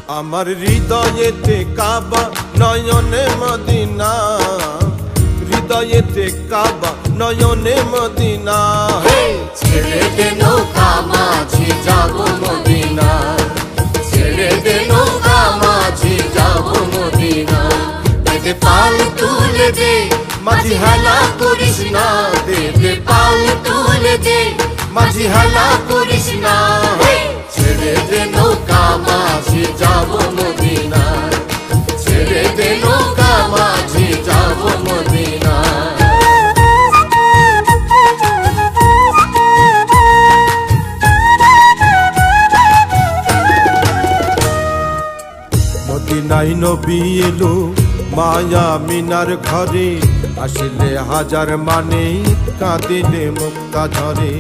আমার হৃদয়েতে কাবা নয়নে মদিনা, হৃদয়েতে কাবা নয়নে মদিনা। ছেড়ে দে নৌকা মাঝি যাব মদিনা, ছেড়ে দে নৌকা মাঝি যাব মদিনা। দে পাল তুলে দে মাঝি হেলা করিস না, দে পাল তুলে দে মাঝি হেলা করিস না। ছেড়ে দে নৌকা মাঝি যাব মদিনা, ছেড়ে দে নৌকা মাঝি যাব মদিনা। মদিনায় নবী এলো মায়া মিনার ঘরে, আসলে হাজার মানে কাঁদিলে মুক্তা ঝরে।